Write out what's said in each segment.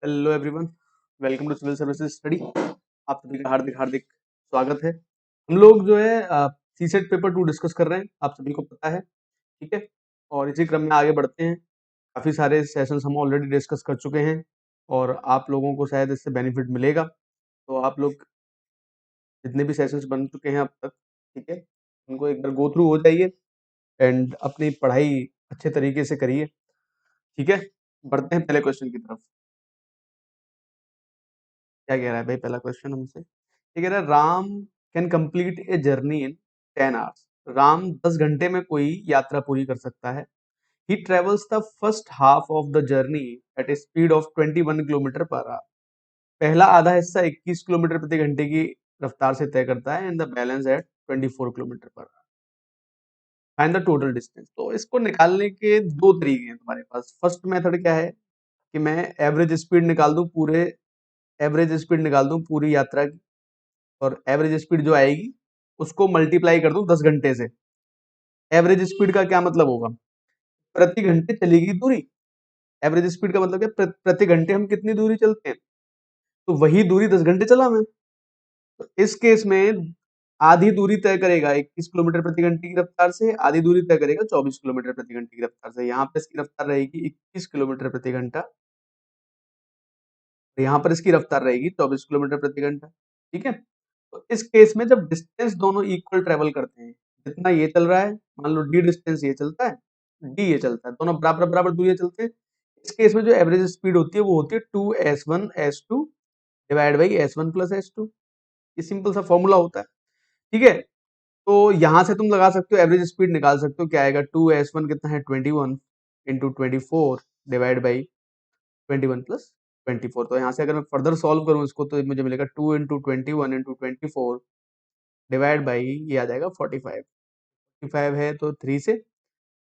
Hello everyone, welcome to civil services study. आप सभी का हार्दिक हार्दिक स्वागत है। हम लोग जो है सीसेट पेपर 2 डिस्कस कर रहे हैं, आप सभी को पता है, ठीक है। और इसी क्रम में आगे बढ़ते हैं। काफ़ी सारे सेशंस हम ऑलरेडी डिस्कस कर चुके हैं और आप लोगों को शायद इससे बेनिफिट मिलेगा। तो आप लोग जितने भी सेशंस बन चुके हैं अब तक, ठीक है, उनको एक बार गो थ्रू हो जाइए एंड अपनी पढ़ाई अच्छे तरीके से करिए, ठीक है। बढ़ते हैं पहले क्वेश्चन की तरफ। क्या कह रहा है भाई पहला क्वेश्चन हमसे? ये कह रहा है Ram can complete a journey in 10 hours. Ram 10 घंटे में कोई यात्रा पूरी कर सकता है। ही travels the first half of the journey at A speed of 21 kilometre पर आवर। पहला आधा हिस्सा 21 किलोमीटर प्रति घंटे की रफ्तार से तय करता है and the balance at 24 kilometre पर hour. Find the total distance. तो इसको निकालने के दो तरीके हैं तुम्हारे पास। फर्स्ट मेथड क्या है कि मैं एवरेज स्पीड निकाल दूं पूरी यात्रा की, और एवरेज स्पीड जो आएगी उसको मल्टीप्लाई कर दूं 10 घंटे से। एवरेज स्पीड का क्या मतलब होगा? प्रति घंटे चली गई दूरी। एवरेज स्पीड का मतलब क्या? प्रति घंटे हम कितनी दूरी चलते हैं, तो वही दूरी 10 घंटे चला मैं। तो इस केस में आधी दूरी तय करेगा 21 किलोमीटर प्रति घंटे की रफ्तार से, आधी दूरी तय करेगा 24 किलोमीटर प्रति घंटे की रफ्तार से। यहाँ पे इसकी रफ्तार रहेगी 21 किलोमीटर प्रति घंटा, तो यहाँ पर इसकी रफ्तार रहेगी 24 किलोमीटर प्रति घंटा, ठीक है। तो इस केस में जब डिस्टेंस दोनों इक्वल ट्रेवल करते हैं, जितना ये चल रहा है, मान लो डी डिस्टेंस ये चलता है, डी ये चलता है, दोनों बराबर बराबर दूरी चलते हैं। इस केस में जो एवरेज स्पीड होती है वो होती है 2s1s2 divide by s1 + s2। ये सिंपल सा फॉर्मूला होता है, ठीक है। तो यहाँ से तुम लगा सकते हो, एवरेज स्पीड निकाल सकते हो। क्या आएगा? 2s1 कितना है? 21 इंटू 24 डिवाइड बाई 21 + 24। तो यहाँ से अगर मैं फर्दर सॉल्व करूँ इसको तो मुझे मिलेगा 2 इंटू 21 इंटू 24 डिवाइड बाई ये आ जाएगा 45। 45 है तो 3 से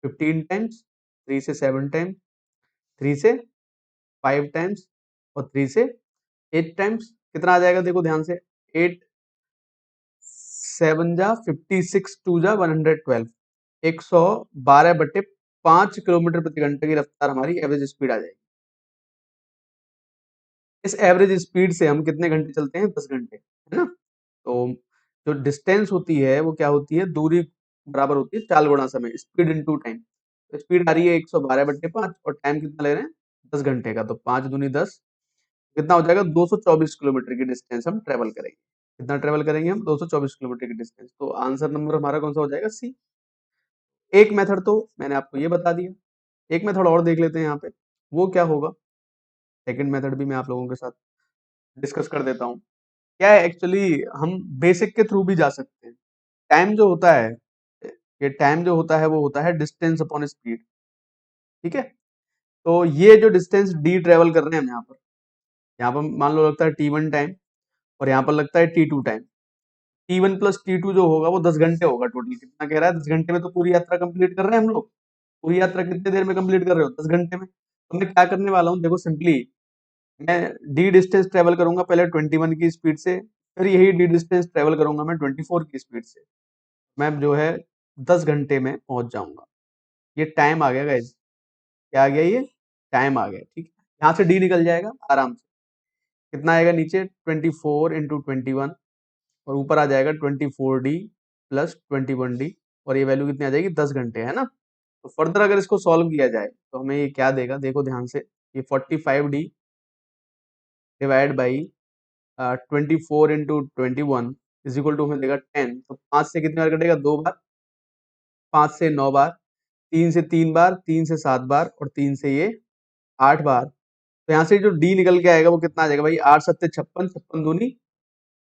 15 टाइम्स, 3 से 7 टाइम्स, 3 से 5 टाइम्स और 3 से 8 टाइम्स। कितना आ जाएगा देखो ध्यान से? 8 7 जा 56, 2 जा 112, 112/5 किलोमीटर प्रति घंटे की रफ्तार हमारी एवरेज स्पीड आ जाएगी। इस एवरेज स्पीड से हम कितने घंटे चलते हैं? 10 घंटे, है ना। तो जो डिस्टेंस होती है वो क्या होती है? दूरी बराबर होती है 4 गुणा समय, स्पीड इनटू टाइम। तो स्पीड आ रही है 112/5 और टाइम कितना ले रहे हैं? 10 घंटे का। तो 5 दूनी 10, कितना हो जाएगा? 224 किलोमीटर की डिस्टेंस हम ट्रेवल करेंगे। कितना ट्रेवल करेंगे हम? 224 किलोमीटर की डिस्टेंस। तो आंसर नंबर हमारा कौन सा हो जाएगा? सी। एक मेथड तो मैंने आपको ये बता दिया, एक मेथड और देख लेते हैं यहाँ पे, वो क्या होगा। सेकंड मेथड भी मैं आप लोगों के साथ डिस्कस कर देता हूँ। क्या है एक्चुअली, हम बेसिक के थ्रू भी जा सकते हैं। टाइम जो होता है, ये टाइम जो होता है वो होता है डिस्टेंस अपॉन स्पीड, ठीक है। तो ये जो डिस्टेंस डी ट्रेवल कर रहे हैं हम यहाँ पर मान लो लगता है T1 टाइम और यहाँ पर लगता है T2 टाइम। T1 + T2 जो होगा वो 10 घंटे होगा टोटल। कितना कह रहा है? 10 घंटे में तो पूरी यात्रा कंप्लीट कर रहे हैं हम लोग। पूरी यात्रा कितने देर में कंप्लीट कर रहे हो? 10 घंटे में। तो मैं क्या करने वाला हूँ देखो, सिंपली मैं डी डिस्टेंस ट्रेवल करूंगा पहले 21 की स्पीड से, फिर यही डी डिस्टेंस ट्रेवल करूंगा मैं 24 की स्पीड से। मैं जो है 10 घंटे में पहुंच जाऊंगा। ये टाइम आ गया गाइस। क्या आ गया? ये टाइम आ गया, ठीक है। यहाँ से डी निकल जाएगा आराम से। कितना आएगा नीचे? 24 इंटू 21 और ऊपर आ जाएगा 24D + 21D, और ये वैल्यू कितनी आ जाएगी? 10 घंटे, है ना। तो फर्दर अगर इसको सॉल्व किया जाए तो हमें ये क्या देगा? देखो ध्यान से, ये 45D divide by 24 into 21 is equal to हमें देगा 10। तो 5 से कितनी बार कटेगा? 2 बार। 5 से 9 बार, 3 से 3 बार, 3 से 7 बार और 3 से ये 8 बार। तो यहाँ से जो डी निकल के आएगा वो कितना आ जाएगा भाई? 8 सत्ते 56, 56 दूनी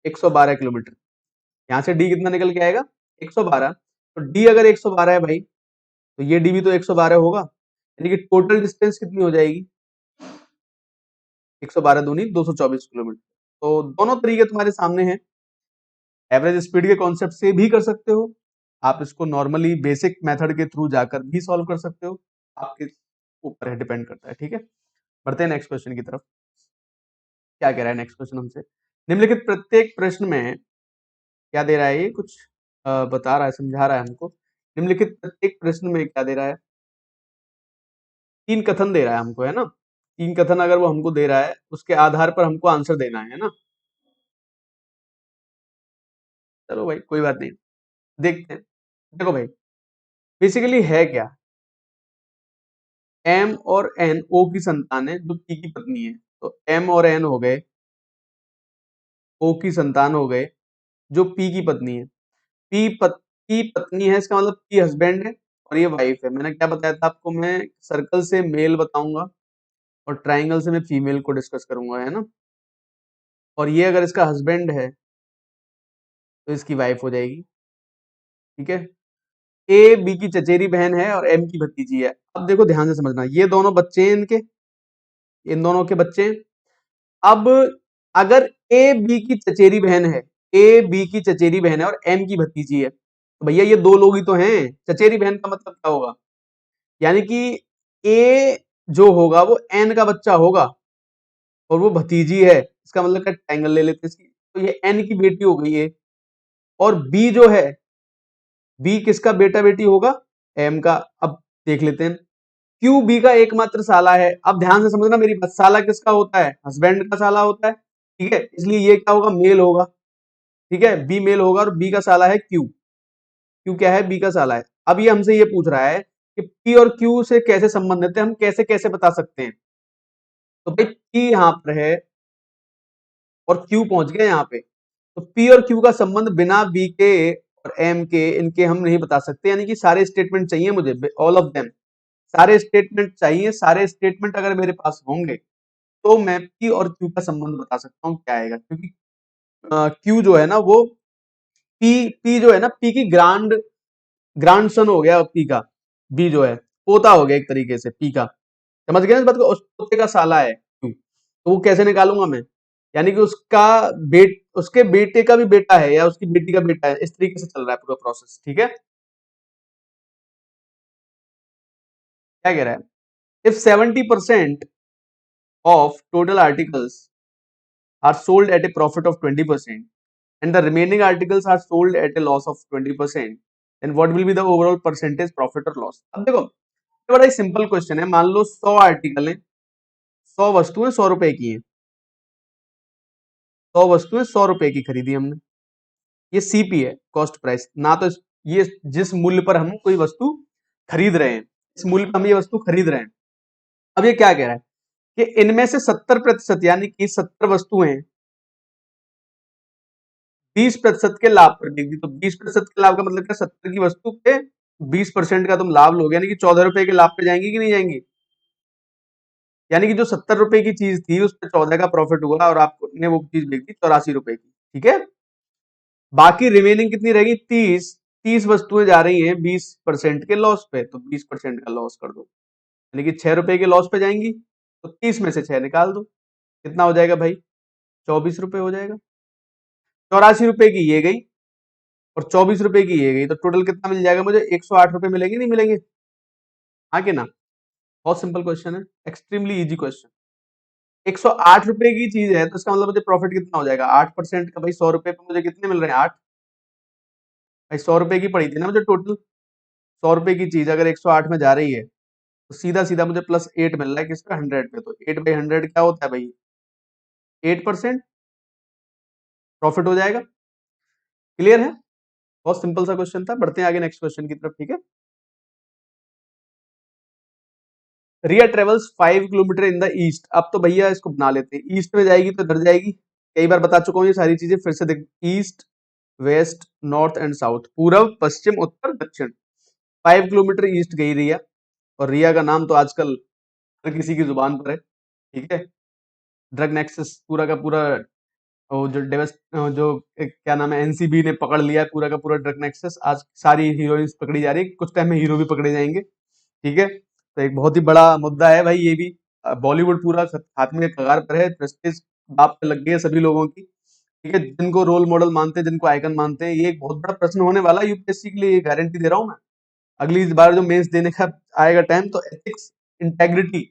112 किलोमीटर। यहाँ से डी कितना निकल के आएगा? 112। तो डी अगर 112 है भाई, तो ये डी भी तो 112 होगा, यानी कि टोटल डिस्टेंस कितनी हो जाएगी? 112 दूनी 224 किलोमीटर। तो दोनों तरीके तुम्हारे सामने हैं। एवरेज स्पीड के कॉन्सेप्ट से भी कर सकते हो, आप इसको नॉर्मली बेसिक मेथड के थ्रू जाकर भी सॉल्व कर सकते हो, आपके ऊपर है, डिपेंड करता है, ठीक है। बढ़ते हैं नेक्स्ट क्वेश्चन की तरफ। क्या कह रहा है नेक्स्ट क्वेश्चन हमसे? निम्नलिखित प्रत्येक प्रश्न में क्या दे रहा है? ये कुछ बता रहा है, समझा रहा है हमको। निम्नलिखित प्रत्येक प्रश्न में क्या दे रहा है? 3 कथन दे रहा है हमको, है ना। तीन कथन अगर वो हमको दे रहा है, उसके आधार पर हमको आंसर देना है ना। चलो भाई कोई बात नहीं, देखते हैं। देखो भाई, बेसिकली है क्या, एम और एन ओ की संतान है जो पी की पत्नी है। तो एम और एन हो गए, ओ की संतान हो गए जो पी की पत्नी है। पी पत्नी है, इसका मतलब पी हस्बैंड है और ये वाइफ है। मैंने क्या बताया था आपको, मैं सर्कल से मेल बताऊंगा और ट्राइंगल से मैं फीमेल को डिस्कस करूंगा, है ना। और ये अगर इसका हस्बैंड है तो इसकी वाइफ हो जाएगी, ठीक है। ए बी की चचेरी बहन है और एम की भतीजी है। अब देखो ध्यान से समझना, ये दोनों बच्चे हैं इनके, इन दोनों के बच्चे हैं। अब अगर ए बी की चचेरी बहन है, ए बी की चचेरी बहन है और एम की भतीजी है, तो भैया ये दो लोग ही तो हैं। चचेरी बहन का मतलब क्या होगा, यानी कि ए जो होगा वो एन का बच्चा होगा और वो भतीजी है, इसका मतलब क्या, ट्रायंगल ले लेते हैं इसकी। तो ये एन की बेटी हो गई है। और बी जो है, बी किसका बेटा बेटी होगा, एम का। अब देख लेते हैं, क्यू बी का एकमात्र साला है। अब ध्यान से समझना मेरी बात, साला किसका होता है, हस्बैंड का साला होता है, ठीक है। इसलिए ये क्या होगा, मेल होगा, ठीक है। बी मेल होगा और बी का साला है क्यू। क्यू क्या है, बी का साला है। अब ये हमसे ये पूछ रहा है कि पी और क्यू से कैसे संबंधित है, हम कैसे कैसे बता सकते हैं। तो भाई पी यहां पर है और क्यू पहुंच गया यहाँ पे, तो पी और क्यू का संबंध बिना बी के और एम के, इनके हम नहीं बता सकते। यानी कि सारे स्टेटमेंट चाहिए मुझे, ऑल ऑफ देम, सारे स्टेटमेंट चाहिए। सारे स्टेटमेंट अगर मेरे पास होंगे तो मैं पी और क्यू का संबंध बता सकता हूँ क्या आएगा। क्योंकि क्यू जो है ना वो, पी जो है ना, पी की ग्रांड सन हो गया पी का, बी जो है पोता हो गया एक तरीके से पी का। समझ गए ना इस बात को, उस पोते का साला है क्यू। तो वो कैसे निकालूंगा मैं, यानी कि उसके बेटे का भी बेटा है या उसकी बेटी का बेटा है, इस तरीके से चल रहा है पूरा प्रोसेस, ठीक है। क्या कह रहा है, if 70% of total articles are sold at a profit of 20% and the remaining articles are sold at a loss of 20%, then what will be the overall percentage profit or loss। अब देखो ये बड़ा ही सिंपल क्वेश्चन है। मान लो 100 article है, 100 वस्तुएं 100 रुपए की हैं, 100 वस्तुएं 100 रुपए की खरीदी हमने। ये सीपी है, कॉस्ट प्राइस ना। तो ये जिस मूल्य पर हम कोई वस्तु खरीद रहे हैं, इस मूल्य पर हम ये वस्तु खरीद रहे हैं। अब ये क्या कह रहा है कि इनमें से 70% यानी कि 70 वस्तुएं 20% के लाभ पर बिक दी। तो 20% के लाभ का मतलब क्या, 70 की वस्तु पे 20% का तुम लाभ लोगे, यानी कि 14 रुपए के लाभ पे जाएंगी कि नहीं जाएंगी। यानी कि जो 70 रुपए की चीज थी उस पर 14 का प्रॉफिट हुआ और आपने वो चीज बेच दी 84 रुपए की, ठीक है। बाकी रिमेनिंग कितनी रहेगी, 30 वस्तुएं जा रही हैं 20% के लॉस पे, तो 20% का लॉस कर दो, यानी कि 6 रुपए के लॉस पे जाएंगी। तो 30 में से 6 निकाल दो, कितना हो जाएगा भाई, 24 रुपए हो जाएगा। 84 रुपए की ये गई और 24 रुपए की ये गई, तो टोटल कितना मिल जाएगा मुझे, 108 रुपए मिलेंगे नहीं मिलेंगे, हाँ कि ना। बहुत सिंपल क्वेश्चन है, एक्सट्रीमली इजी क्वेश्चन। 108 रुपए की चीज है तो इसका मतलब मुझे प्रॉफिट कितना हो जाएगा, 8% का भाई, 100 रुपए पे मुझे कितने मिल रहे हैं, 8। भाई 100 रुपए की पड़ी थी ना मुझे टोटल, 100 रुपए की चीज अगर 108 में जा रही है तो सीधा सीधा मुझे +8 मिल रहा है किस पे, 100 पे। तो 8/100 क्या होता है भाई, 8% प्रॉफिट हो जाएगा। क्लियर है, बहुत सिंपल सा क्वेश्चन था। बढ़ते हैं आगे नेक्स्ट क्वेश्चन की तरफ, ठीक है। Riya travels 5 kilometre in the east. अब तो भैया इसको बना लेते हैं, ईस्ट में जाएगी तो इधर जाएगी, कई बार बता चुका हूँ ये सारी चीजें, फिर से देख, east west north and south, पूरब पश्चिम उत्तर दक्षिण। 5 किलोमीटर ईस्ट गई रिया, और रिया का नाम तो आजकल हर किसी की जुबान पर है, ठीक है। ड्रग नेक्सस पूरा का पूरा, वो जो जो क्या नाम है, एनसीबी ने पकड़ लिया है पूरा का पूरा ड्रग नेक्सस। आज सारी हीरोइंस पकड़ी जा रही है, कुछ टाइम में हीरो भी पकड़े जाएंगे, ठीक है। तो एक बहुत ही बड़ा मुद्दा है भाई ये भी। बॉलीवुड पूरा खात्मे के कगार पर है, प्रेस्टीज बाप पे लग गई है सभी लोगों की, ठीक है। जिनको रोल मॉडल मानते हैं, जिनको आइकन मानते हैं, ये एक बहुत बड़ा प्रश्न होने वाला है यूपीएससी के लिए, ये गारंटी दे रहा हूँ मैं। अगली बार जो मेंस देने का आएगा टाइम, तो एथिक्स, इंटेग्रिटी,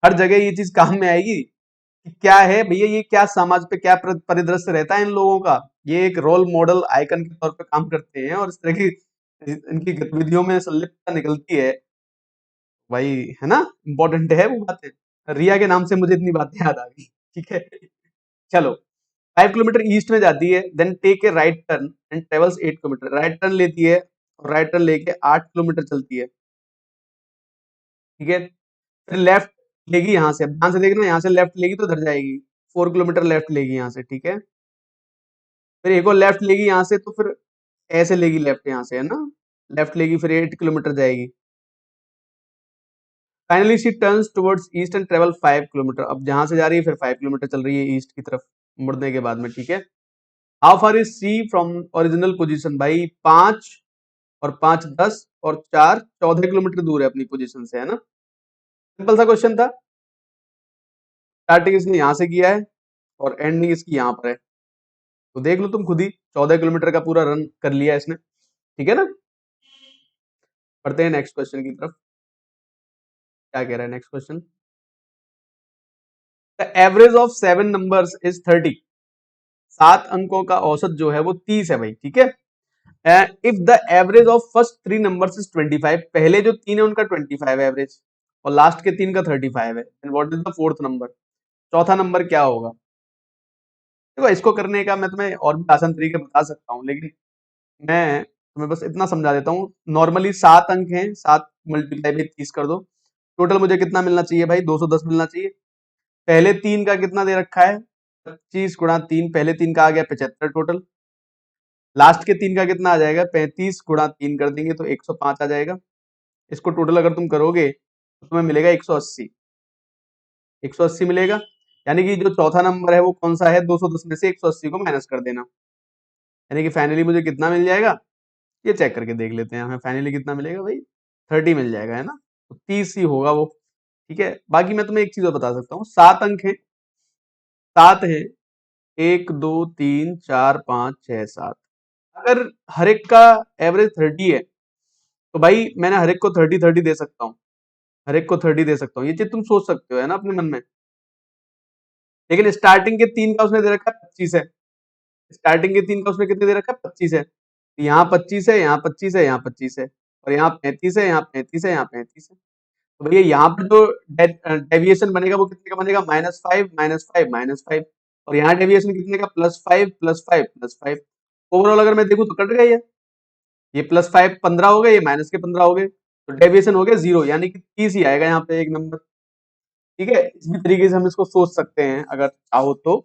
हर जगह ये चीज काम में आएगी कि क्या है भैया, ये क्या समाज पे क्या परिदृश्य रहता है इन लोगों का। ये एक रोल मॉडल आइकन के तौर पे काम करते हैं और इस तरह की इनकी गतिविधियों में संलिप्तता निकलती है भाई, है ना। इंपॉर्टेंट है वो बातें, रिया के नाम से मुझे इतनी बातें याद आ गई। ठीक है, चलो। 5 किलोमीटर ईस्ट में जाती है, then take a right turn and travels 8 kilometre. Right turn लेती है और राइट टर्न लेके 8 किलोमीटर चलती है। ठीक है, फिर लेफ्ट लेगी यहाँ से। अब ध्यान से देखना, यहाँ से लेफ्ट लेगी तो इधर जाएगी, 4 किलोमीटर लेफ्ट लेगी यहाँ से। ठीक है, फिर एक और लेफ्ट लेगी यहाँ से, तो फिर ऐसे लेगी लेफ्ट यहाँ से, है ना, लेफ्ट लेगी, फिर 8 किलोमीटर जाएगी। Finally she turns towards east and travel 5 kilometre. अब जहां से जा रही है फिर 5 किलोमीटर चल रही है ईस्ट की तरफ मुड़ने के बाद में। ठीक है, how far is C from original position? भाई 5 और 5 10 और 4 14 किलोमीटर दूर है अपनी पोजीशन से, है ना। सिंपल सा क्वेश्चन था। स्टार्टिंग इसने यहाँ से किया है और एंडिंग इसकी यहाँ पर है, तो देख लो तुम खुद ही, 14 किलोमीटर का पूरा रन कर लिया इसने। ठीक है ना, पढ़ते हैं नेक्स्ट क्वेश्चन की तरफ। क्या कह रहा है next question? The average of 7 numbers is 30। 7 अंकों का औसत जो है वो 30 है भाई। ठीक है, if the average of first 3 numbers is 25। पहले जो 3 है उनका 25 एवरेज और लास्ट के 3 का 35 है, and what is the fourth number? चौथा नंबर क्या होगा? देखो, इसको करने का मैं तुम्हें और भी आसान तरीके बता सकता हूँ, लेकिन मैं तुम्हें बस इतना समझा देता हूँ। नॉर्मली 7 अंक हैं, 7 मल्टीप्लाई बाई 30 कर दो। टोटल मुझे कितना मिलना चाहिए भाई? 210 मिलना चाहिए। पहले 3 का कितना दे रखा है? 25 गुणा 3। पहले 3 का आ गया 75 टोटल। लास्ट के 3 का कितना आ जाएगा? 35 गुणा 3 कर देंगे तो 105 आ जाएगा। इसको टोटल अगर तुम करोगे तो तुम्हें मिलेगा 180। 180 मिलेगा, यानी कि जो चौथा नंबर है वो कौन सा है? 210 में से 180 को माइनस कर देना, यानी कि फाइनली मुझे कितना मिल जाएगा? ये चेक करके देख लेते हैं, हमें फाइनली कितना मिलेगा भाई? 30 मिल जाएगा, है ना। तो 30 ही होगा वो। ठीक है, बाकी मैं तुम्हें एक चीज और बता सकता हूँ। 7 अंक है, 7 है, 1 2 3 4 5 6 7। अगर हर एक का एवरेज 30 है तो भाई मैंने हर एक को 30 30 दे सकता हूँ, हर एक को 30 दे सकता हूँ। ये चीज तुम सोच सकते हो, है ना, अपने मन में। लेकिन स्टार्टिंग के 3 का उसने दे रखा है 25 है। स्टार्टिंग के 3 का उसने कितने दे रखा है? 25 है। यहाँ 25 है, यहाँ 25 है, यहाँ 25 है, और यहाँ 35 है, यहाँ 35 है, यहाँ 35 है। तो भैया यहाँ पर जो डेविएशन बनेगा वो कितने का बनेगा? -5 -5 -5। और यहाँ डेविएशन कितने का? +5 +5 +5। ओवरऑल अगर मैं देखूँ तो कट गया ये +5 15 हो गए, ये माइनस के 15 हो गए, तो डेविएशन हो गया 0, यानी कि 30 ही आएगा यहाँ पे एक नंबर। ठीक है, इसी तरीके से हम इसको सोच सकते हैं अगर चाहो तो।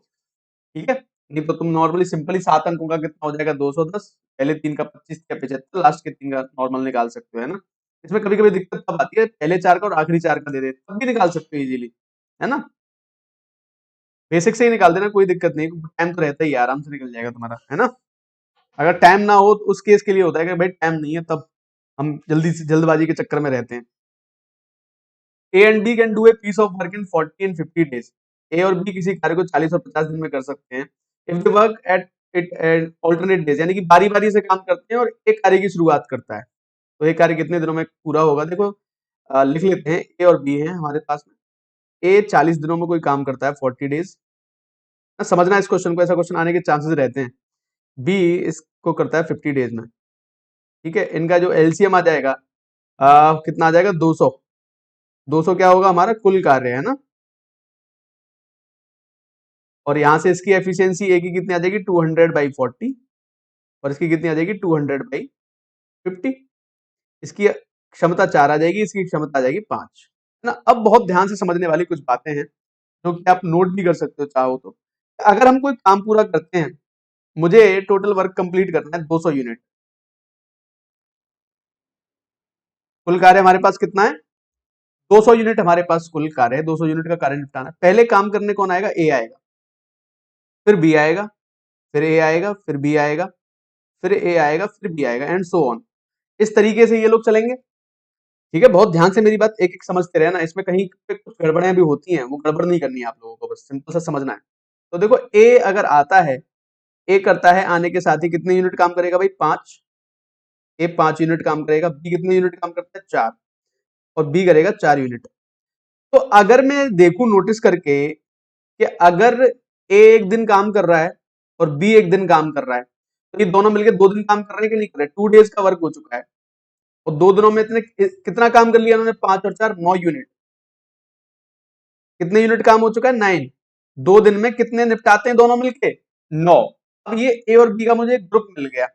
ठीक है, नहीं तो तुम नॉर्मली सिंपली 7 अंकों का कितना हो जाएगा? 210। पहले 3 का 25 का 75, लास्ट के 3 का नॉर्मल निकाल सकते हो, है ना। इसमें कभी कभी दिक्कत तब आती है, पहले 4 का और आखिरी 4 का दे दे तब भी निकाल सकते हो इजीली, है ना। बेसिक से ही निकाल देना, कोई दिक्कत नहीं, टाइम तो रहता ही है, आराम से निकल जाएगा तुम्हारा, है ना। अगर टाइम ना हो तो उस केस के लिए होता है कि भाई टाइम नहीं है, तब हम जल्दी से जल्दबाजी के चक्कर में रहते हैं। A and B can do a piece of work in 40 and 50 days. A और बी किसी कार्य को 40 और 50 दिन में कर सकते हैं। If they work at it at alternate days, यानी कि बारी बारी से काम करते हैं और एक कार्य की शुरुआत करता है, तो एक कार्य कितने दिनों में पूरा होगा? देखो, लिख लेते हैं। ए और बी है हमारे पास में। ए 40 दिनों में कोई काम करता है, 40 डेज। समझना इस क्वेश्चन को, ऐसा क्वेश्चन आने के चांसेस रहते हैं। बी इसको करता है 50 डेज में। ठीक है, इनका जो एलसीएम आ जाएगा, कितना आ जाएगा? 200। 200 क्या होगा? हमारा कुल कार्य, है ना। और यहां से इसकी एफिशिएंसी ए की कितनी आ जाएगी? 200/40। और इसकी कितनी आ जाएगी? 200/50। इसकी क्षमता 4 आ जाएगी, इसकी क्षमता आ जाएगी 5, है ना। अब बहुत ध्यान से समझने वाली कुछ बातें हैं जो कि आप नोट भी कर सकते हो चाहो तो। अगर हम कोई काम पूरा करते हैं, मुझे टोटल वर्क कंप्लीट करना है 200 यूनिट। कुल कार्य हमारे पास कितना है? 200 यूनिट हमारे पास कुल कार्य है। 200 यूनिट का कार्य निपटाना है। पहले काम करने कौन आएगा? ए आएगा, फिर बी आएगा, फिर ए आएगा, फिर बी आएगा, फिर ए आएगा, फिर बी आएगा, एंड सो ऑन। इस तरीके से ये लोग चलेंगे। ठीक है, बहुत ध्यान से मेरी बात एक एक समझते रहना, इसमें कहीं पे कुछ गड़बड़ियां भी होती हैं, वो गड़बड़ नहीं करनी है आप लोगों को, बस सिंपल सा समझना है। तो देखो, ए अगर आता है, ए करता है, आने के साथ ही कितने यूनिट काम करेगा भाई? 5। ए 5 यूनिट काम करेगा। बी कितने यूनिट काम करता है? 4। और बी करेगा 4 यूनिट। तो अगर मैं देखूं नोटिस करके कि अगर ए एक दिन काम कर रहा है और बी एक दिन काम कर रहा है, तो ये दोनों मिलकर 2 दिन काम कर रहे हैं कि नहीं कर रहे? 2 डेज का वर्क हो चुका है, और 2 दिनों में इतने कितना काम कर लिया उन्होंने? 5 और 4 9 यूनिट। कितने यूनिट काम हो चुका है? 9। 2 दिन में कितने निपटाते हैं दोनों मिलके? 9। अब ये ए और बी का मुझे एक ग्रुप मिल गया,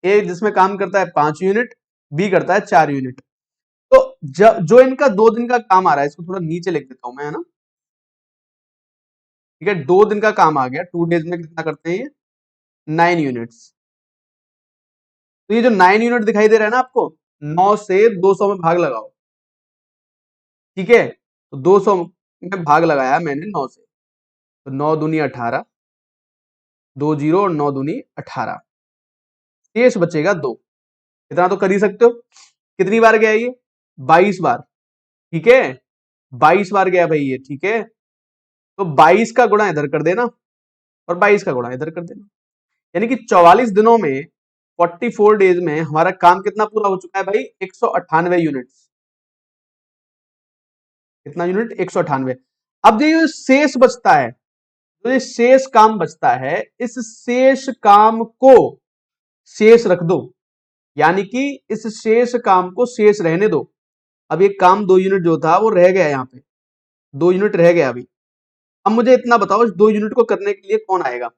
ए जिसमें काम करता है 5 यूनिट, बी करता है 4 यूनिट। तो जो इनका 2 दिन का काम आ रहा है, इसको थोड़ा नीचे लिख देता हूं मैं, है ना। ठीक है, 2 दिन का काम आ गया, 2 डेज में कितना करते हैं ये? 9 यूनिट्स। तो ये जो 9 यूनिट दिखाई दे रहा है ना आपको, 9 से 200 में भाग लगाओ। ठीक है, तो 200 में भाग लगाया मैंने 9 से, तो 9 दूनी 18, 2 जीरो और 9 दूनी 18, शेष बचेगा 2। इतना तो कर ही सकते हो। कितनी बार गया ये? 22 बार। ठीक है, 22 बार गया भाई ये। ठीक है, तो 22 का गुणा इधर कर देना और 22 का गुणा इधर कर देना, यानी कि 44 दिनों में, 44 डेज में हमारा काम कितना पूरा हो चुका है भाई? 198 यूनिट्स। कितना यूनिट? 198। अब ये शेष बचता है, तो ये शेष काम बचता है, इस शेष काम को शेष रख दो, यानी कि इस शेष काम को शेष रहने दो। अब ये काम 2 यूनिट जो था वो रह गया, यहाँ पे 2 यूनिट रह गया अभी। अब मुझे इतना बताओ, इस 2 यूनिट को करने के लिए कौन आएगा?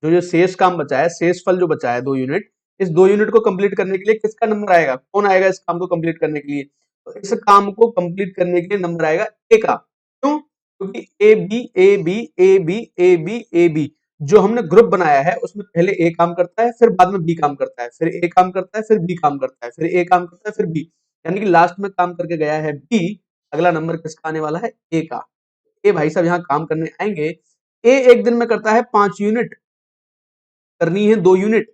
जो शेष काम बचा है, शेष फल जो बचा है 2 यूनिट, इस 2 यूनिट को कंप्लीट करने के लिए किसका नंबर आएगा? कौन आएगा इस काम को कंप्लीट करने के लिए? तो इस काम को कंप्लीट करने के लिए नंबर आएगा ए का। क्यों? क्योंकि A B A B A B A B A B जो हमने ग्रुप बनाया है, उसमें पहले ए काम करता है, फिर बाद में बी काम करता है, फिर ए काम करता है, फिर बी काम करता है, फिर ए काम करता है, फिर बी, यानी कि लास्ट में काम करके गया है बी। अगला नंबर किसका आने वाला है? ए का। ए भाई साहब यहाँ काम करने आएंगे। ए एक दिन में करता है 5 यूनिट, करनी है 2 यूनिट,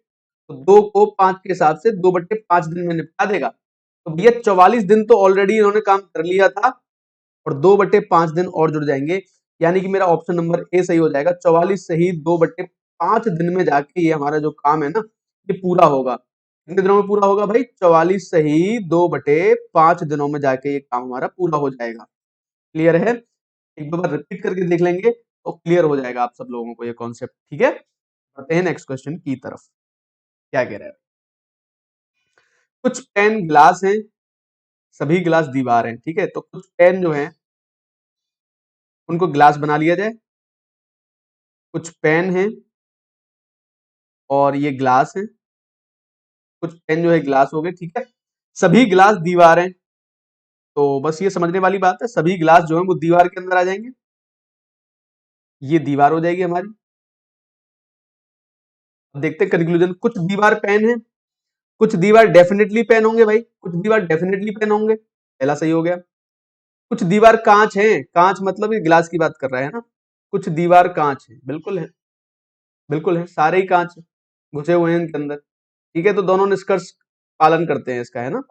तो 2 को 5 के हिसाब से 2/5 दिन में निपटा देगा। तो भैया 44 दिन तो ऑलरेडी इन्होंने काम कर लिया था, और 2/5 दिन और जुड़ जाएंगे, यानी कि मेरा ऑप्शन नंबर ए सही हो जाएगा। 44 से ही 2/5 दिन में जाके ये हमारा जो काम है ना, ये पूरा होगा। कितने दिनों में पूरा होगा भाई? 44 से ही 2/5 दिनों में जाके ये काम हमारा पूरा हो जाएगा। क्लियर है? एक दो बार रिपीट करके देख लेंगे तो क्लियर हो जाएगा आप सब लोगों को ये कॉन्सेप्ट। ठीक है, बढ़ते हैं नेक्स्ट क्वेश्चन की तरफ। क्या कह रहा है? कुछ पेन ग्लास हैं, सभी ग्लास दीवार हैं। ठीक है, तो कुछ पेन जो हैं उनको ग्लास बना लिया जाए। कुछ पेन हैं और ये ग्लास हैं, कुछ पेन जो है ग्लास हो गए। ठीक है, सभी ग्लास दीवार हैं, तो बस ये समझने वाली बात है, सभी ग्लास जो है वो दीवार के अंदर आ जाएंगे, ये दीवार हो जाएगी हमारी। अब देखते हैं कंक्लूजन। कुछ दीवार पेन है, कुछ दीवार डेफिनेटली पेन होंगे भाई, कुछ दीवार डेफिनेटली पेन होंगे, पहला सही हो गया। कुछ दीवार कांच है, कांच मतलब ये ग्लास की बात कर रहा है ना। कुछ दीवार कांच है, बिल्कुल है, बिल्कुल है, सारे ही कांच है, घुसे हुए हैं इनके अंदर। ठीक है, तो दोनों निष्कर्ष पालन करते हैं इसका, है ना,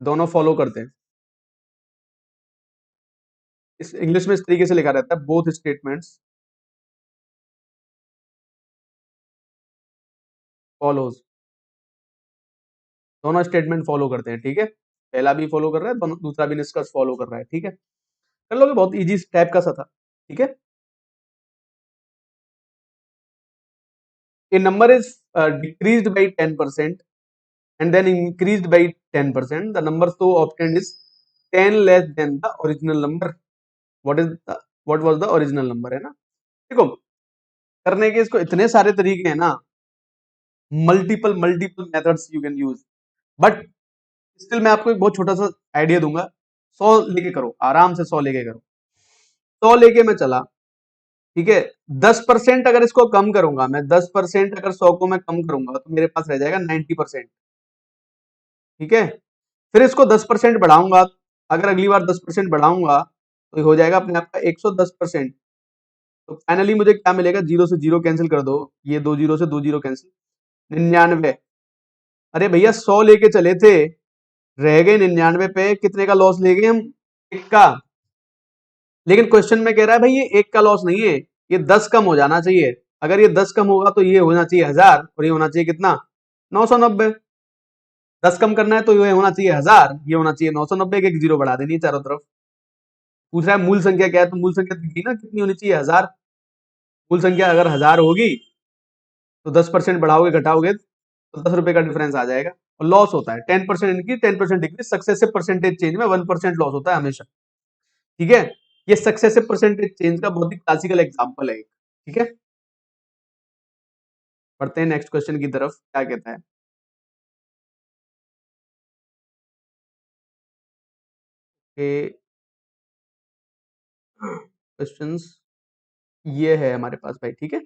दोनों फॉलो करते हैं। इस इंग्लिश में इस तरीके से लिखा रहता है, बोथ स्टेटमेंट्स फॉलोज। दोनों स्टेटमेंट फॉलो करते हैं। ठीक है, पहला भी फॉलो कर रहा है, दोनों दूसरा भी निष्कर्ष फॉलो कर रहा है। ठीक है, कर लोगे, बहुत इजी टाइप का सा था। ठीक है, a number is decreased by 10% and then increased by 10%, the number so obtained is 10 less than the original number. What was the original number, है ना। देखो, करने के इसको इतने सारे तरीके हैं ना, multiple multiple methods you can use, but still मैं आपको एक बहुत छोटा सा आइडिया दूंगा। 100 लेके करो, आराम से 100 लेके करो। 100 लेके मैं चला, ठीक है, 10% अगर इसको कम करूंगा मैं, 10% अगर 100 को मैं कम करूंगा तो मेरे पास रह जाएगा 90%। ठीक है, फिर इसको 10% बढ़ाऊंगा, अगर अगली बार 10% बढ़ाऊंगा तो हो जाएगा अपने आप का 110%। तो फाइनली मुझे क्या मिलेगा? जीरो से जीरो कैंसिल कर दो, ये 2 जीरो से 2 जीरो कैंसिल, 99। अरे भैया 100 लेके चले थे, रह गए 99 पे, कितने का लॉस ले गए हम? 1 का। लेकिन क्वेश्चन में कह रहा है भाई ये 1 का लॉस नहीं है, ये 10 कम हो जाना चाहिए। अगर ये 10 कम होगा तो ये होना चाहिए 1000, और ये होना चाहिए कितना? 990। 10 कम करना है तो ये होना चाहिए 1000, ये होना चाहिए 990, एक जीरो बढ़ा देनी है चारों तरफ। पूछ रहा है मूल संख्या क्या है, तो मूल संख्या दिखी ना कितनी होनी चाहिए? 1000। मूल संख्या अगर 1000 होगी तो 10% बढ़ाओगे घटाओगे तो 10 रुपए का डिफरेंस आ जाएगा। और लॉस होता है 10% इनकी 10% डिक्रीज, सक्सेसिव परसेंटेज चेंज में 1% लॉस होता है हमेशा। ठीक है, ये सक्सेसिव परसेंटेज चेंज का बहुत ही क्लासिकल एग्जांपल है एक। ठीक है, बढ़ते हैं नेक्स्ट क्वेश्चन की तरफ, क्या कहता है। क्वेश्चंस ये है हमारे पास भाई। ठीक है,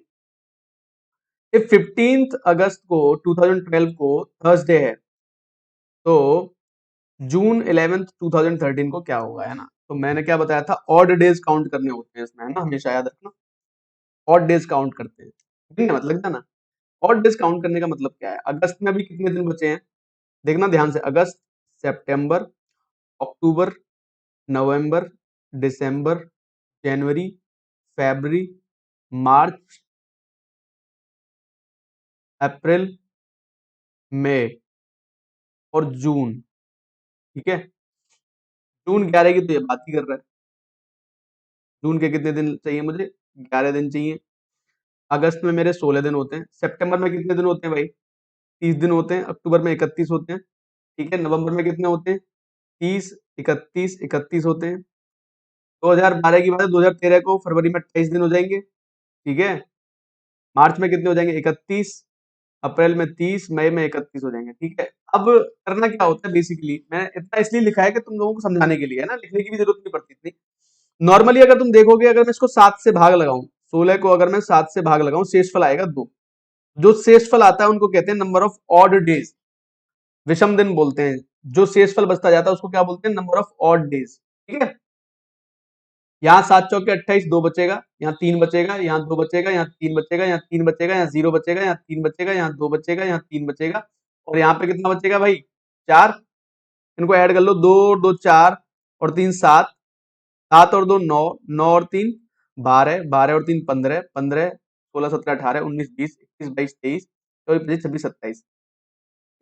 ये 15 अगस्त को 2012 को थर्सडे है, तो जून 11 2013 को क्या होगा, है ना। तो मैंने क्या बताया था, ऑड डेज काउंट करने होते हैं इसमें, है ना, हमेशा याद रखना। ऑड डेज काउंट करते हैं, ठीक है, मतलब क्या ना। ऑड डेज काउंट करने का मतलब क्या है, अगस्त में अभी कितने दिन बचे हैं, देखना ध्यान से। अगस्त, सितंबर, अक्टूबर, नवंबर, दिसंबर, जनवरी, फरवरी, मार्च, अप्रैल, मई और जून। ठीक है, जून 11 की तो ये बात ही कर रहा है। जून के कितने दिन चाहिए मुझे, 11 दिन चाहिए। अगस्त में मेरे 16 दिन होते हैं। सितंबर में कितने दिन होते हैं भाई, 30 दिन होते हैं। अक्टूबर में 31 होते हैं। ठीक है, नवंबर में कितने होते हैं, 30, 31, 31 होते हैं। 2012 की बात है, 2013 को फरवरी में 28 दिन हो जाएंगे। ठीक है, मार्च में कितने हो जाएंगे, 31, अप्रैल में 30, मई में 31 हो जाएंगे। ठीक है, अब करना क्या होता है, बेसिकली मैंने इतना इसलिए लिखा है कि तुम लोगों को समझाने के लिए, है ना, लिखने की भी जरूरत नहीं पड़ती इतनी। नॉर्मली अगर तुम देखोगे, अगर मैं इसको 7 से भाग लगाऊं, 16 को अगर मैं 7 से भाग लगाऊं, शेषफल आएगा 2। जो शेषफल आता है उनको कहते हैं नंबर ऑफ ऑड डेज, विषम दिन बोलते हैं। जो शेषफल बचता जाता है उसको क्या बोलते हैं, नंबर ऑफ ऑड डेज। ठीक है, यहाँ 7 चौके 28, 2 बचेगा, यहाँ 3 बचेगा, यहाँ 2 बचेगा, यहाँ 3 बचेगा, यहाँ 3 बचेगा, यहाँ 0 बचेगा, यहाँ 3 बचेगा, यहाँ 2 बचेगा, यहाँ 3 बचेगा, और यहाँ पे कितना बचेगा भाई, 4। इनको ऐड कर लो, 2 और 2 4 और 3 7, 7 और 2 9, 9 और 3 12, 12 और 3 15, 15 16 17 18 19 20 21 22 23 24 25 26 27,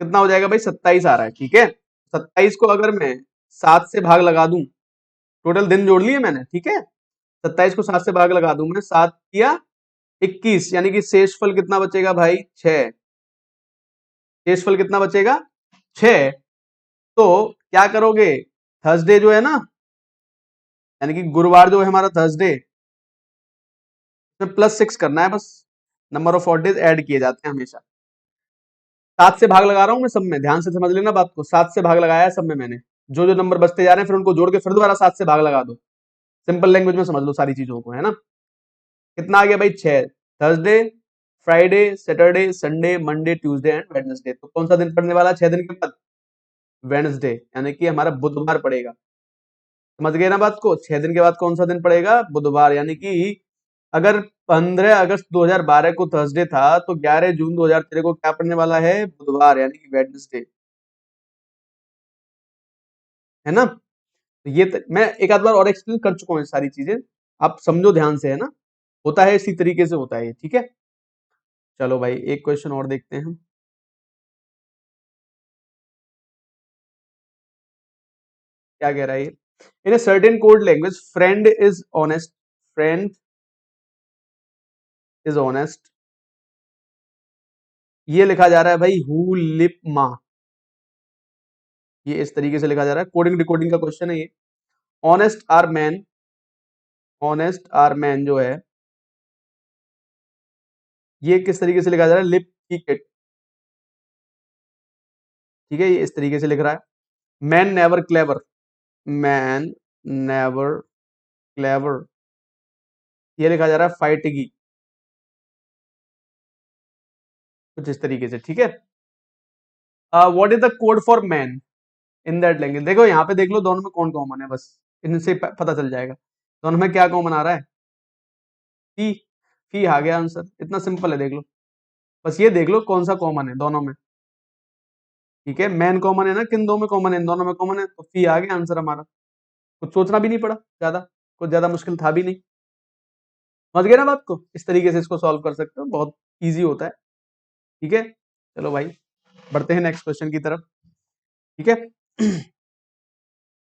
कितना हो जाएगा भाई, 27 आ रहा है। ठीक है, 27 को अगर मैं 7 से भाग लगा दूं, टोटल दिन जोड़ लिए मैंने। ठीक है, 27 को 7 से भाग लगा दूं मैं, 7 किया 21, यानी कि शेषफल कितना बचेगा भाई, 6। शेषफल कितना बचेगा, 6। तो क्या करोगे, थर्सडे जो है ना, यानी कि गुरुवार जो है हमारा थर्सडे, +6 करना है बस। Number of odd days add किए जाते हैं हमेशा। 7 से भाग लगा रहा हूं मैं सब में, ध्यान से समझ लेना बात को। 7 से भाग लगाया है सब में मैंने, जो जो नंबर बचते जा रहे हैं फिर उनको जोड़ के फिर दोबारा 7 से भाग लगा दो। सिंपल लैंग्वेज में समझ लो सारी चीजों को, है ना। कितना आ गया भाई, 6। Thursday, Friday, Saturday, Sunday, Monday, Tuesday and Wednesday. तो कौन सा दिन पड़ने वाला है 6 दिन के बाद, वेडनेसडे, यानी कि हमारा बुधवार पड़ेगा। समझ गए ना बात को, 6 दिन के बाद कौन सा दिन पड़ेगा, बुधवार। यानी कि अगर 15 अगस्त 2012 को थर्सडे था, तो 11 जून 2013 को क्या पड़ने वाला है, बुधवार, यानी कि वेडनेसडे, है ना। तो ये मैं एक आध बार और एक्सप्लेन कर चुका हूँ ये सारी चीजें, आप समझो ध्यान से, है ना। होता है इसी तरीके से होता है ये। ठीक है, चलो भाई एक क्वेश्चन और देखते हैं हम, क्या कह रहा है ये। इन a certain code language, friend is honest, friend is honest, ये लिखा जा रहा है भाई हु लिप मा, ये इस तरीके से लिखा जा रहा है। कोडिंग डिकोडिंग का क्वेश्चन है ये। Honest are man, honest are man जो है, ये किस तरीके से लिखा जा रहा है, लिप की किट। ठीक है, ये इस तरीके से लिख रहा है। Man never clever, man never clever, ये लिखा जा रहा है फाइटगी, कुछ इस तरीके से। ठीक है, what is the code for man in that language. देखो यहाँ पे देख लो, दोनों में कौन कॉमन है, बस इनसे पता चल जाएगा दोनों में क्या कॉमन आ रहा है, फी। फी आ गया आंसर, इतना सिंपल है, देख लो। बस ये देख लो कौन सा कॉमन है दोनों में। ठीक है, मैन कॉमन है ना, किन दो में कॉमन है, इन दोनों में कॉमन है, तो फी आ गया आंसर हमारा। कुछ सोचना भी नहीं पड़ा ज्यादा, कुछ ज्यादा मुश्किल था भी नहीं। समझ गए ना बात को, इस तरीके से इसको सॉल्व कर सकते हो, बहुत इजी होता है। ठीक है, चलो भाई बढ़ते हैं नेक्स्ट क्वेश्चन की तरफ। ठीक है,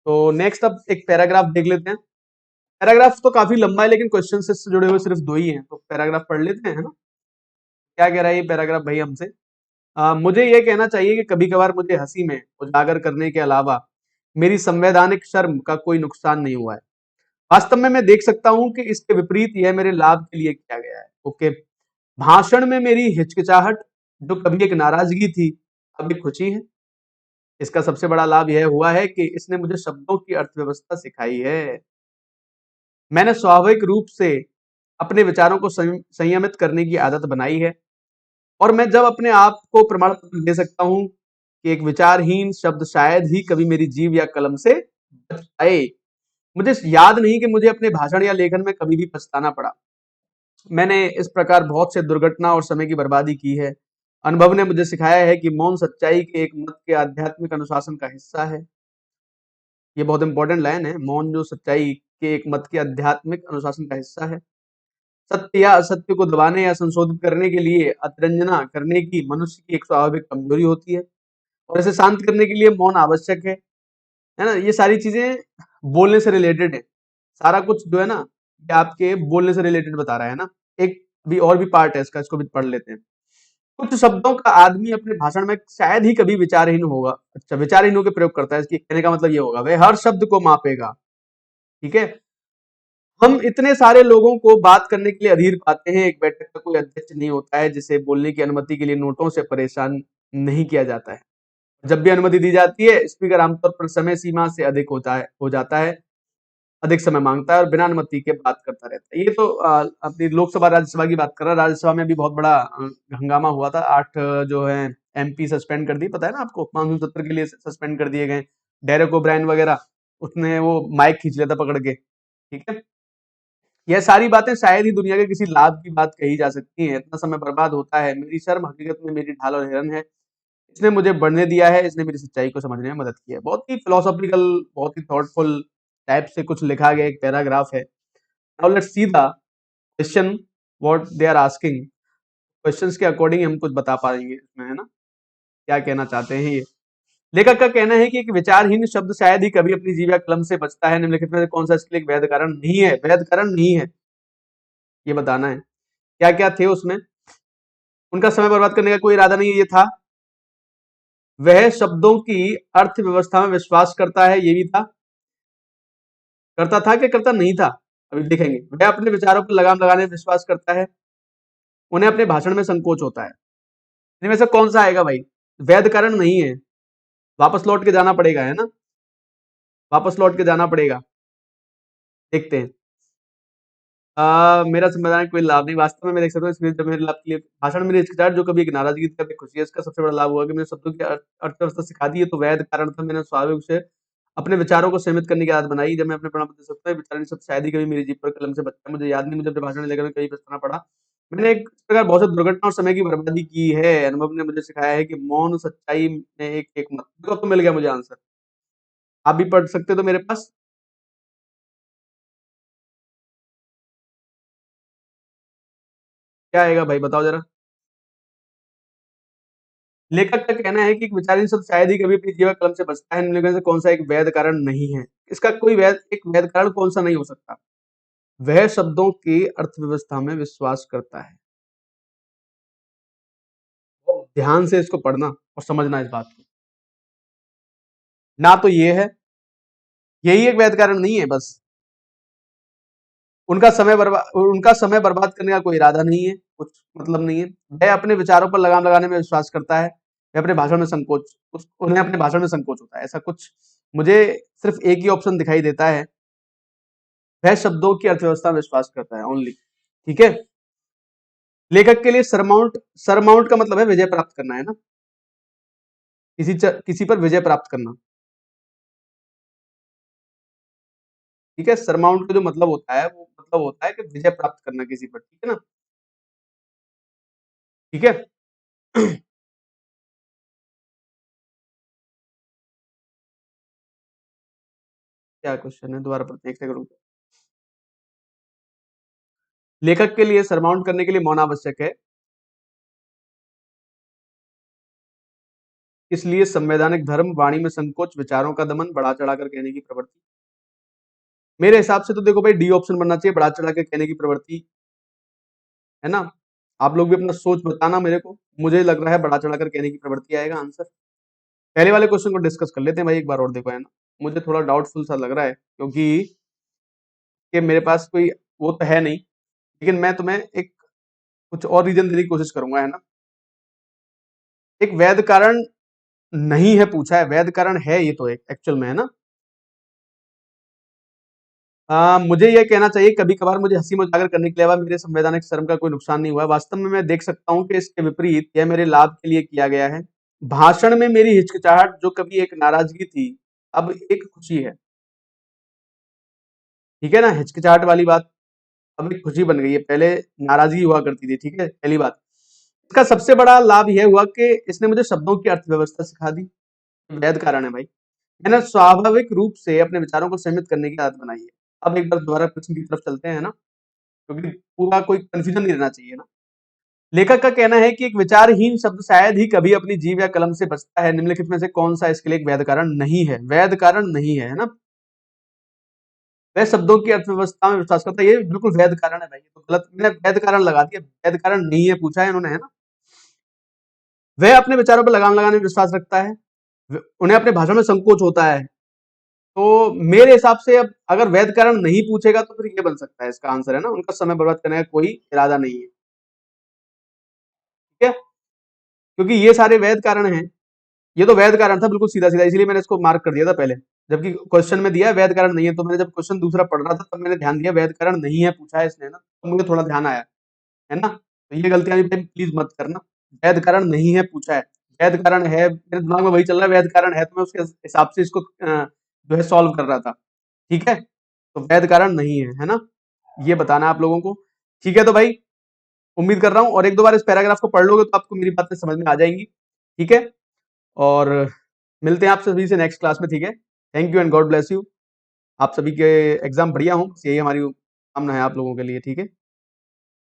तो नेक्स्ट अब एक पैराग्राफ देख लेते हैं। पैराग्राफ तो काफी लंबा है, लेकिन क्वेश्चन से जुड़े हुए सिर्फ 2 ही हैं, तो पैराग्राफ पढ़ लेते हैं, है ना। क्या कह रहा है ये पैराग्राफ भाई हमसे, मुझे ये कहना चाहिए कि कभी कभार मुझे हंसी में उजागर करने के अलावा मेरी संवैधानिक शर्म का कोई नुकसान नहीं हुआ है। वास्तव में मैं देख सकता हूं कि इसके विपरीत यह मेरे लाभ के लिए किया गया है। ओके, भाषण में मेरी हिचकिचाहट जो कभी एक नाराजगी थी, अब एक खुशी है। इसका सबसे बड़ा लाभ यह हुआ है कि इसने मुझे शब्दों की अर्थव्यवस्था सिखाई है। मैंने स्वाभाविक रूप से अपने विचारों को संयमित करने की आदत बनाई है, और मैं जब अपने आप को प्रमाण पत्र दे सकता हूं कि एक विचारहीन शब्द शायद ही कभी मेरी जीभ या कलम से बच पाए। मुझे याद नहीं कि मुझे अपने भाषण या लेखन में कभी भी पछताना पड़ा। मैंने इस प्रकार बहुत से दुर्घटना और समय की बर्बादी की है। अनुभव ने मुझे सिखाया है कि मौन सच्चाई के एक मत के आध्यात्मिक अनुशासन का हिस्सा है। ये बहुत इंपॉर्टेंट लाइन है। मौन जो सच्चाई के एक मत के आध्यात्मिक अनुशासन का हिस्सा है। सत्य या असत्य को दबाने या संशोधित करने के लिए अतिरंजना करने की मनुष्य की एक स्वाभाविक कमजोरी होती है, और इसे शांत करने के लिए मौन आवश्यक है ना? ये सारी चीजें बोलने से रिलेटेड है। सारा कुछ जो है ना, ये आपके बोलने से रिलेटेड बता रहा है ना। एक भी और भी पार्ट है इसका, इसको भी पढ़ लेते हैं। कुछ शब्दों का आदमी अपने भाषण में शायद ही कभी विचारहीन होगा। अच्छा, विचारहीन होकर प्रयोग करता है, इसकी कहने का मतलब ये होगा वह हर शब्द को मापेगा। ठीक है, हम इतने सारे लोगों को बात करने के लिए अधीर पाते हैं। एक बैठक का कोई अध्यक्ष नहीं होता है जिसे बोलने की अनुमति के लिए नोटों से परेशान नहीं किया जाता है। जब भी अनुमति दी जाती है, स्पीकर आमतौर पर समय सीमा से अधिक हो जाता है, अधिक समय मांगता है और बिना अनुमति के बात करता रहता है। ये तो अपनी लोकसभा राज्यसभा की बात कर रहा है। राज्यसभा में भी बहुत बड़ा हंगामा हुआ था। 8 जो है एमपी सस्पेंड कर दिए, पता है ना आपको, मानसून सत्र के लिए सस्पेंड कर दिए गए। डेरेक ओब्रायन वगैरह, उसने वो माइक खींच लिया था पकड़ के। ठीक है, यह सारी बातें शायद ही दुनिया के किसी लाभ की बात कही जा सकती हैं। इतना समय बर्बाद होता है। मेरी शर्म हकीकत में मेरी ढाल और हिरन है। इसने मुझे बढ़ने दिया है, इसने मेरी सच्चाई को समझने में मदद की है। बहुत ही फिलोसॉफिकल, बहुत ही थॉटफुल टाइप से कुछ लिखा गया एक पैराग्राफ है। Now let's see the question what they are asking. Questions के अकॉर्डिंग हम कुछ बता पाएंगे इसमें, है ना, क्या कहना चाहते हैं ये। लेखक का कहना है कि एक विचारहीन शब्द शायद ही कभी अपनी जीभ या कलम से बचता है। निम्नलिखित में से कौन सा इसके लिए एक वैध कारण नहीं है? वैध कारण नहीं है, ये बताना है। क्या क्या थे उसमें? उनका समय बर्बाद करने का कोई इरादा नहीं है, ये था। वह शब्दों की अर्थव्यवस्था में विश्वास करता है, ये भी था। करता था कि करता नहीं था, अभी देखेंगे। वह अपने विचारों पर लगाम लगाने में विश्वास करता है। उन्हें अपने भाषण में संकोच होता है। इनमें से कौन सा आएगा भाई? वैध कारण नहीं है। वापस लौट के जाना पड़ेगा, है ना, वापस लौट के जाना पड़ेगा। देखते हैं। मेरा संविधान कोई लाभ नहीं। वास्तव में मैं देख सकता हूँ इसमें जब मेरे लाभ के लिए भाषण में हिचकिचाहट जो कभी एक नाराजगी थी, कभी खुशी है। इसका सबसे बड़ा लाभ हुआ कि मैंने शब्दों की अर्थव्यवस्था सिखा दी है। तो वैध कारण था, मैंने स्वाभाविक रूप से अपने विचारों को सीमित करने की आदत बनाई। जब मैं अपने प्रमाण पत्र दे सकता हूँ, विचार शब्द शायद ही कभी मेरी जीभ पर कलम से बचता है। मुझे याद नहीं, मुझे अपने भाषण लेकर कहीं पछताना पड़ा। मैंने एक इस प्रकार बहुत से दुर्घटना और समय की बर्बादी की है। अनुभव ने मुझे सिखाया है कि मौन सच्चाई में एक मत। देखो, अब तो मिल गया मुझे आंसर। आप भी पढ़ सकते हो तो मेरे पास। क्या आएगा भाई, बताओ जरा। लेखक का कहना है कि एक विचारहीन शब्द शायद ही कभी अपनी जीवा कलम से बचता है। निम्नलिखित में से कौन सा एक वैध कारण नहीं है? इसका कोई एक वैध कारण कौन सा नहीं हो सकता? वह शब्दों की अर्थव्यवस्था में विश्वास करता है। बहुत ध्यान से इसको पढ़ना और समझना इस बात को। ना तो ये है, यही एक वैध कारण नहीं है बस। उनका समय बर्बाद करने का कोई इरादा नहीं है, कुछ मतलब नहीं है। वह अपने विचारों पर लगाम लगाने में विश्वास करता है। वह अपने भाषण में उन्हें अपने भाषण में संकोच होता है। ऐसा कुछ मुझे सिर्फ एक ही ऑप्शन दिखाई देता है। वह शब्दों की अर्थव्यवस्था में विश्वास करता है, ओनली। ठीक है, लेखक के लिए सरमाउंट, सरमाउंट का मतलब है विजय प्राप्त करना, है ना, किसी पर विजय प्राप्त करना। ठीक है, सरमाउंट का जो मतलब होता है वो मतलब होता है कि विजय प्राप्त करना किसी पर। ठीक है ना, ठीक है। क्या क्वेश्चन है, दोबारा पढ़ते हैं, एक सेकंड रुको। लेखक के लिए सरमाउंट करने के लिए मौन आवश्यक है। इसलिए संवैधानिक धर्म, वाणी में संकोच, विचारों का दमन, बढ़ा चढ़ाकर कहने की प्रवृत्ति। मेरे हिसाब से तो देखो भाई, डी ऑप्शन बनना चाहिए, बढ़ा चढ़ा के कहने की प्रवृत्ति, है ना। आप लोग भी अपना सोच बताना मेरे को। मुझे लग रहा है बढ़ा चढ़ाकर कहने की प्रवृत्ति आएगा आंसर। पहले वाले क्वेश्चन को डिस्कस कर लेते हैं भाई एक बार और, देखो, है ना। मुझे थोड़ा डाउटफुल सा लग रहा है क्योंकि कि मेरे पास कोई वो तो है नहीं, लेकिन मैं तुम्हें एक कुछ और रीजन देने की कोशिश करूंगा, है ना। एक वैध कारण नहीं है पूछा है, वैध कारण है ये तो एक एक्चुअल में, है ना। मुझे ये कहना चाहिए कभी कभार मुझे हंसी मजाक करने के अलावा मेरे संवैधानिक शर्म का कोई नुकसान नहीं हुआ। वास्तव में मैं देख सकता हूँ कि इसके विपरीत यह मेरे लाभ के लिए किया गया है। भाषण में मेरी हिचकिचाहट जो कभी एक नाराजगी थी, अब एक खुशी है। ठीक है ना, हिचकिचाहट वाली बात अब एक खुशी बन गई है, पहले नाराजगी हुआ करती थी। ठीक है, पहली बात। इसका सबसे बड़ा लाभ यह हुआ कि इसने मुझे शब्दों की अर्थव्यवस्था सिखा दी। वैध कारण है भाई। मैंने स्वाभाविक रूप से अपने विचारों को सीमित करने की आदत बनाई है। अब एक बार दोबारा प्रश्न की तरफ चलते हैं ना, क्योंकि पूरा कोई कंफ्यूजन नहीं रहना चाहिए ना। लेखक का कहना है कि एक विचारहीन शब्द शायद ही कभी अपनी जीभ या कलम से बचता है। निम्नलिखित में से कौन सा इसके लिए एक वैध कारण नहीं है? वैध कारण नहीं है ना। वह शब्दों की अर्थव्यवस्था में विश्वास करता है, ये बिल्कुल वैध कारण है भाई। ये तो गलत, मैंने वैध कारण लगा दिया, वैध कारण नहीं है पूछा है इन्होंने, है ना। वह अपने विचारों पर लगाम लगाने में विश्वास रखता है। उन्हें अपने भाषण में संकोच होता है। तो मेरे हिसाब से अब अगर वैध कारण नहीं पूछेगा तो फिर ये बन सकता है इसका आंसर, है ना। उनका समय बर्बाद करने का कोई इरादा नहीं है। ठीक है, क्योंकि ये सारे वैध कारण हैं। ये तो वैध कारण था बिल्कुल सीधा सीधा, इसलिए मैंने इसको मार्क कर दिया था पहले। जबकि क्वेश्चन में दिया है वैध कारण नहीं है, तो मैंने जब क्वेश्चन दूसरा पढ़ रहा था तब मैंने ध्यान दिया वैध कारण नहीं है पूछा है इसने ना, तो मुझे थोड़ा ध्यान आया, है ना। तो ये गलतियां भी प्लीज मत करना। वैध कारण नहीं है पूछा है, वैध कारण है, मेरे दिमाग में वही चल रहा है वैध कारण है, तो मैं उसके हिसाब से इसको जो है सॉल्व कर रहा था। ठीक है, तो वैध कारण नहीं है ना, ये बताना आप लोगों को। ठीक है, तो भाई उम्मीद कर रहा हूँ और एक दो बार इस पैराग्राफ को पढ़ लोगे तो आपको मेरी बातें समझ में आ जाएंगी। ठीक है, और मिलते हैं आप सभी से नेक्स्ट क्लास में। ठीक है, thank you and God bless you. आप सभी के एग्जाम बढ़िया हो, बस यही हमारी कामना है आप लोगों के लिए। ठीक है।